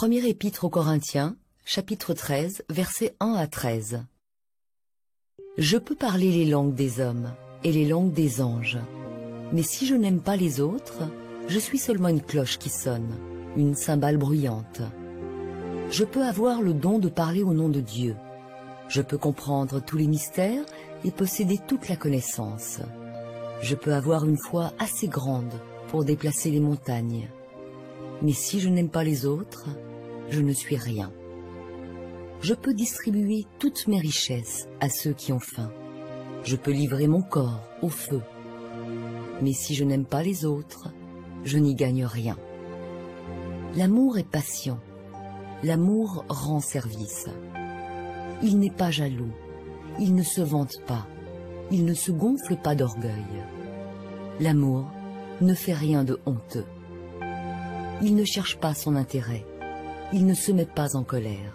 Premier épître aux Corinthiens, chapitre 13, versets 1 à 13. Je peux parler les langues des hommes et les langues des anges, mais si je n'aime pas les autres, je suis seulement une cloche qui sonne, une cymbale bruyante. Je peux avoir le don de parler au nom de Dieu. Je peux comprendre tous les mystères et posséder toute la connaissance. Je peux avoir une foi assez grande pour déplacer les montagnes. Mais si je n'aime pas les autres, je ne suis rien. Je peux distribuer toutes mes richesses à ceux qui ont faim. Je peux livrer mon corps au feu. Mais si je n'aime pas les autres, je n'y gagne rien. L'amour est patient. L'amour rend service. Il n'est pas jaloux. Il ne se vante pas. Il ne se gonfle pas d'orgueil. L'amour ne fait rien de honteux. Il ne cherche pas son intérêt. Il ne se met pas en colère.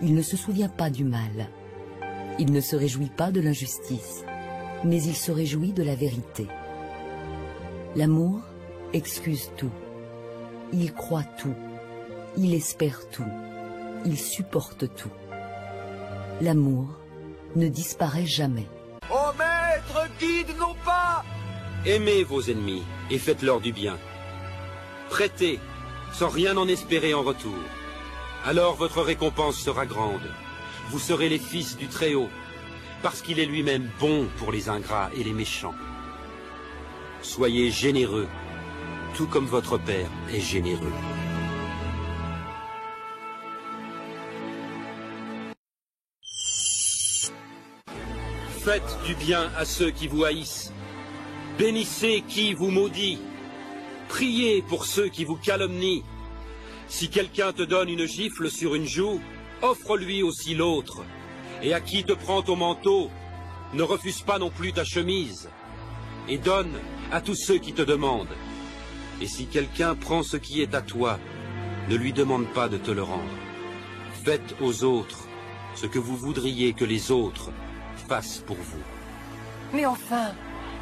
Il ne se souvient pas du mal. Il ne se réjouit pas de l'injustice, mais il se réjouit de la vérité. L'amour excuse tout. Il croit tout. Il espère tout. Il supporte tout. L'amour ne disparaît jamais. Ô maître, guide nos pas! Aimez vos ennemis et faites-leur du bien. Prêtez, sans rien en espérer en retour. Alors votre récompense sera grande. Vous serez les fils du Très-Haut, parce qu'il est lui-même bon pour les ingrats et les méchants. Soyez généreux, tout comme votre Père est généreux. Faites du bien à ceux qui vous haïssent. Bénissez qui vous maudit. Priez pour ceux qui vous calomnient. Si quelqu'un te donne une gifle sur une joue, offre-lui aussi l'autre. Et à qui te prend ton manteau, ne refuse pas non plus ta chemise. Et donne à tous ceux qui te demandent. Et si quelqu'un prend ce qui est à toi, ne lui demande pas de te le rendre. Faites aux autres ce que vous voudriez que les autres fassent pour vous. Mais enfin,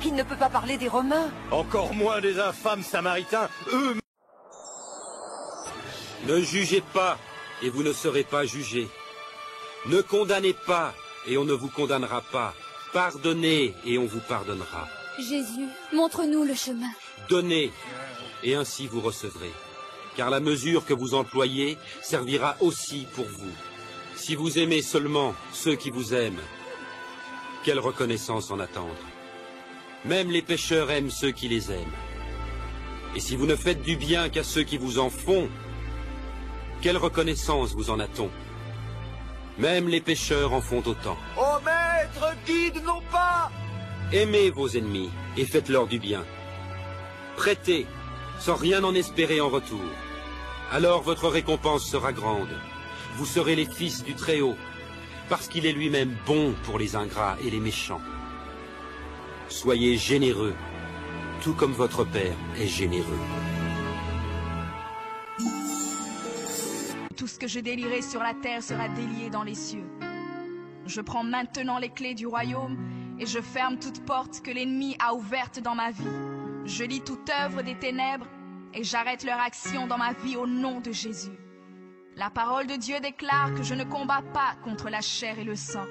il ne peut pas parler des Romains. Encore moins des infâmes Samaritains, eux... Ne jugez pas, et vous ne serez pas jugés. Ne condamnez pas, et on ne vous condamnera pas. Pardonnez, et on vous pardonnera. Jésus, montre-nous le chemin. Donnez, et ainsi vous recevrez. Car la mesure que vous employez servira aussi pour vous. Si vous aimez seulement ceux qui vous aiment, quelle reconnaissance en attendre? Même les pécheurs aiment ceux qui les aiment. Et si vous ne faites du bien qu'à ceux qui vous en font, quelle reconnaissance vous en a-t-on? Même les pécheurs en font autant. Ô maître, guide nos pas! Aimez vos ennemis et faites-leur du bien. Prêtez, sans rien en espérer en retour. Alors votre récompense sera grande. Vous serez les fils du Très-Haut, parce qu'il est lui-même bon pour les ingrats et les méchants. Soyez généreux, tout comme votre Père est généreux. Tout ce que je délierai sur la terre sera délié dans les cieux. Je prends maintenant les clés du royaume et je ferme toute porte que l'ennemi a ouverte dans ma vie. Je lis toute œuvre des ténèbres et j'arrête leur action dans ma vie au nom de Jésus. La parole de Dieu déclare que je ne combats pas contre la chair et le sang,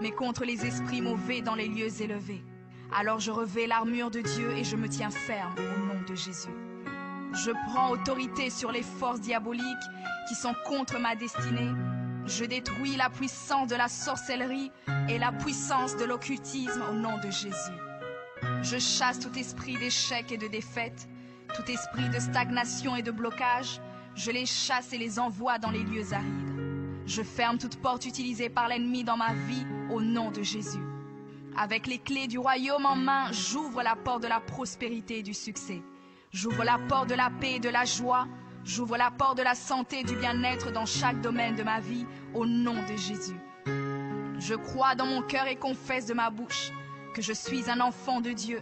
mais contre les esprits mauvais dans les lieux élevés. Alors je revais l'armure de Dieu et je me tiens ferme au nom de Jésus. Je prends autorité sur les forces diaboliques qui sont contre ma destinée. Je détruis la puissance de la sorcellerie et la puissance de l'occultisme au nom de Jésus. Je chasse tout esprit d'échec et de défaite, tout esprit de stagnation et de blocage. Je les chasse et les envoie dans les lieux arides. Je ferme toute porte utilisée par l'ennemi dans ma vie au nom de Jésus. Avec les clés du royaume en main, j'ouvre la porte de la prospérité et du succès. J'ouvre la porte de la paix et de la joie. J'ouvre la porte de la santé et du bien-être dans chaque domaine de ma vie, au nom de Jésus. Je crois dans mon cœur et confesse de ma bouche que je suis un enfant de Dieu.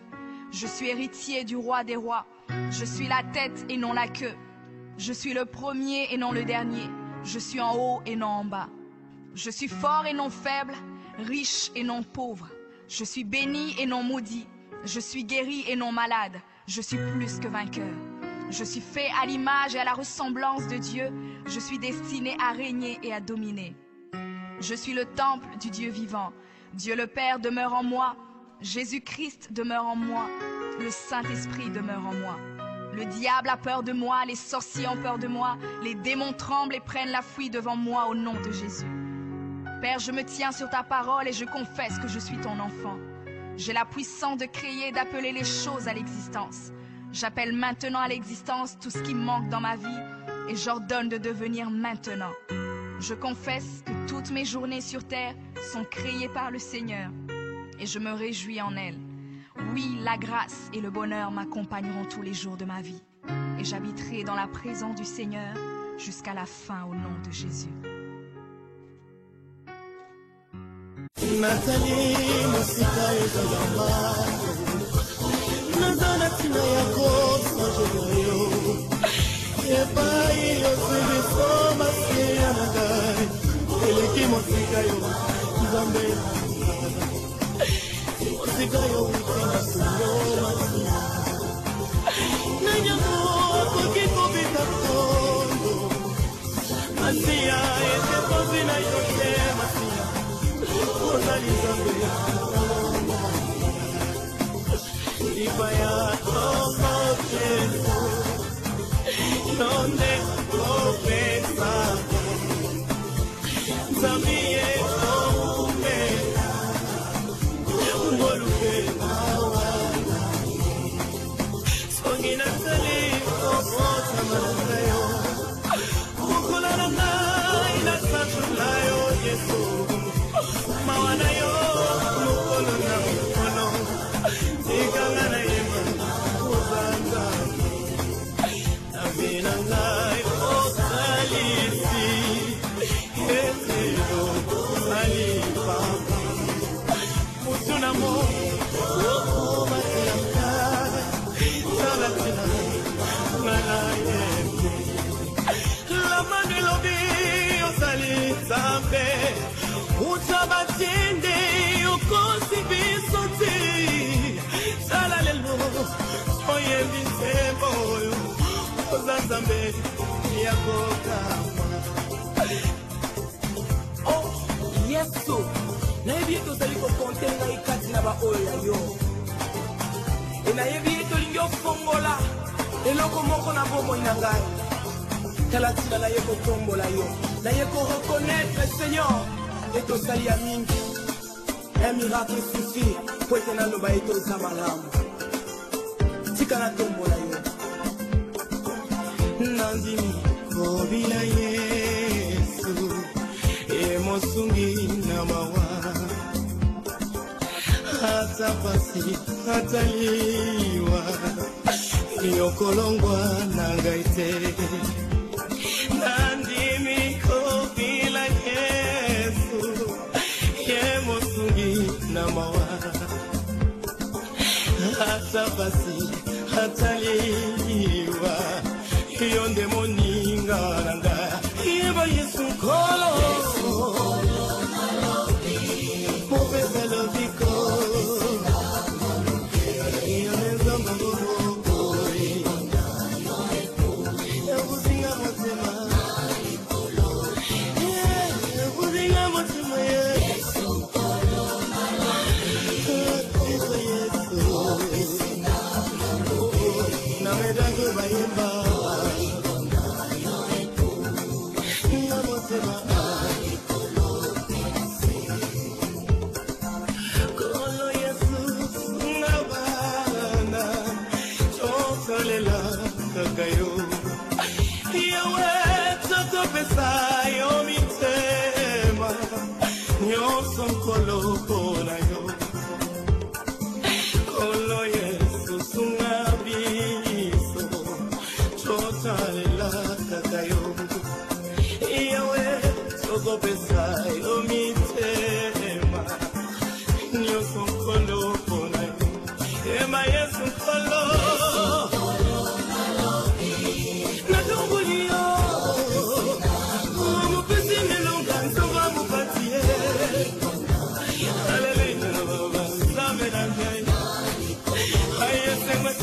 Je suis héritier du roi des rois. Je suis la tête et non la queue. Je suis le premier et non le dernier. Je suis en haut et non en bas. Je suis fort et non faible, riche et non pauvre. Je suis béni et non maudit. Je suis guéri et non malade. Je suis plus que vainqueur. Je suis fait à l'image et à la ressemblance de Dieu. Je suis destiné à régner et à dominer. Je suis le temple du Dieu vivant. Dieu le Père demeure en moi. Jésus-Christ demeure en moi. Le Saint-Esprit demeure en moi. Le diable a peur de moi, les sorciers ont peur de moi, les démons tremblent et prennent la fuite devant moi au nom de Jésus. Père, je me tiens sur ta parole et je confesse que je suis ton enfant. J'ai la puissance de créer et d'appeler les choses à l'existence. J'appelle maintenant à l'existence tout ce qui manque dans ma vie et j'ordonne de devenir maintenant. Je confesse que toutes mes journées sur terre sont créées par le Seigneur et je me réjouis en elles. Oui, la grâce et le bonheur m'accompagneront tous les jours de ma vie et j'habiterai dans la présence du Seigneur jusqu'à la fin au nom de Jésus. Nathalie, Masika ezalama Nazana tina yako Sajoyo Epai yosebe soma Siya nagai Eleki Masika yo Zambe Masika yo Wikina suyo Masika Nanyamu Kukiko bita kondo Masika Ese kozi na yoke Masika If I had donde confesar, sabía cómo volver a soy Nathalie, como Samareo, Mukularana y la Satulayo, Jesús. Mawana yo, mukolo na mukolo, ikanga na yema, uzanga. Abina ngai osalisi, etero salipa. Mutuna mo, oko matiamka, salatina, ngana yeme. Lama nilobi osali zambe. Utabatende ukosi bisoti salalelo oye bisembo ozazambe yakoka oh yesu na yebi to saliko kontenga ikati na ba oya yo na yebi to lingyo fongola eloko moko na bomo inangai kala tina na yeko tombola yo na yeko reconnaître Seigneur. Et tout ça y a mingi, un miracle suffit pour que nous baillons tous à malam. Si qu'on a tombé là yo, Nandimi kobila Yesu, emosungi namawa, hata pasi hata liwa, yokolongwa nangaite. Nandimi kobila Namawa hata basi hata liwa yonde moninga nanga iba Yesu kolo popeza loviko yoneza mangoko yabuzinga motema yabuzinga motema Yesu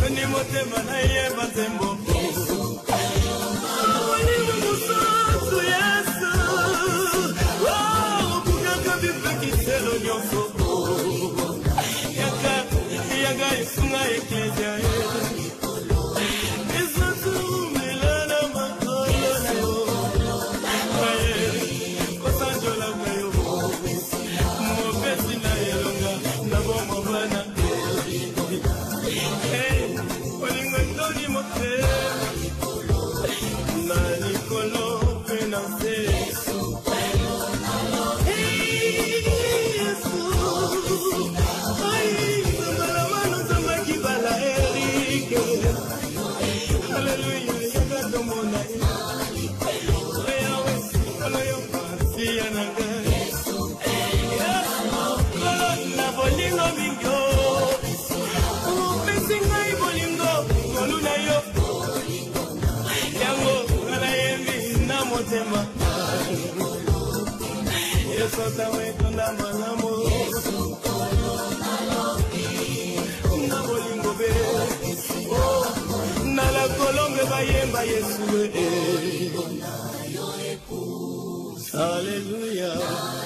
Ni mote manaye bazembo motema esota wetonda malamu na bolingo be na la colombe bayemba Yesu Alléluia.